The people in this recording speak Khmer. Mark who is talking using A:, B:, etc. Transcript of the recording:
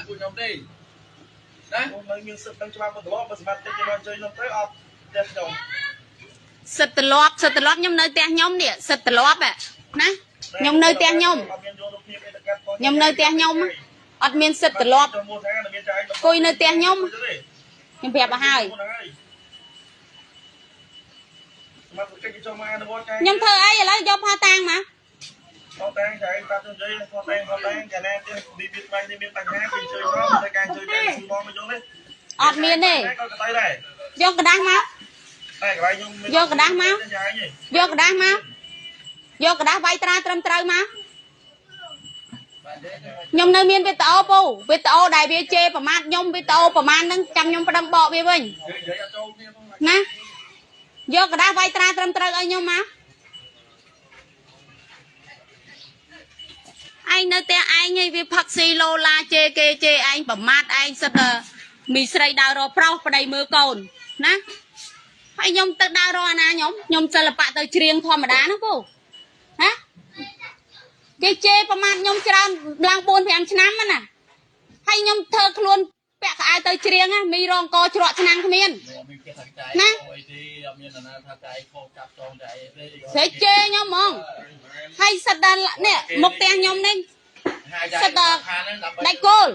A: ពួកខ្ញុំទេណានៅមានសិទ្ធិទាំងច្បាប់មកត្រឡប់បើសម្បត្តិតិចមកជួយខ្ញុំទៅអត់ផ្ទះខ្ញុំ
B: សិទ្ធិត្រឡប់ខ្ញុំនៅផ្ទះខ្ញុំនេះសិទ្ធិត្រឡប់ណាខ្ញុំនៅផ្ទះខ្ញុំនៅផ្ទះខ្ញុំអត់មានសិទ្ធិត្រឡប់គួយនៅផ្ទះខ្ញុំប្រាប់មកហើយខ្ញុំធ្វើអីឥឡូវយកផាតាំងមក
A: ផាតាំងចៃប្រាប់ខ្ញុំនិយាយផាតាំងកាលណាទីមានស្បែកនេះមានបញ្ហាគេជួយមកតែការជួយតែស៊ីមកមកយកទេ
B: អត់មានទេយកกระดาษមក
A: តែកន្លែងខ្ញុំ
B: យកกระดาษមកយកกระดาษមកយកกระดาษវាយត្រាត្រឹមត្រូវមកខ្ញុំនៅមានវីដេអូពូវីដេអូដែលវាជេរប្រមាថខ្ញុំវីដេអូប្រមាណហ្នឹងចាំខ្ញុំផ្ដឹងបកវាវិញណាយកกระดาษវាយត្រាត្រឹមត្រូវឲ្យខ្ញុំមកឯងនៅផ្ទះឯងឯងវាផឹកស៊ីឡូឡាជេរគេជេរឯងប្រមាថឯងសិតមីស្រីដើររកប្រុសប្តីមើលកូនណាហើយខ្ញុំទៅដើររកអាណាខ្ញុំសិល្បៈទៅច្រៀងធម្មតាហ្នឹងពូហ៎គេជេរប្រមាថខ្ញុំច្រើនឡើង 4-5 ឆ្នាំណាហើយខ្ញុំធ្វើខ្លួនពាក់ខោអាវទៅច្រៀងមីរងកច្រកឆ្នាំគ្មានណាស្រីជេរខ្ញុំហ្មងហើយសិតដល់នេះមុខផ្ទះខ្ញុំនេះសិតដល់ដាច់គោល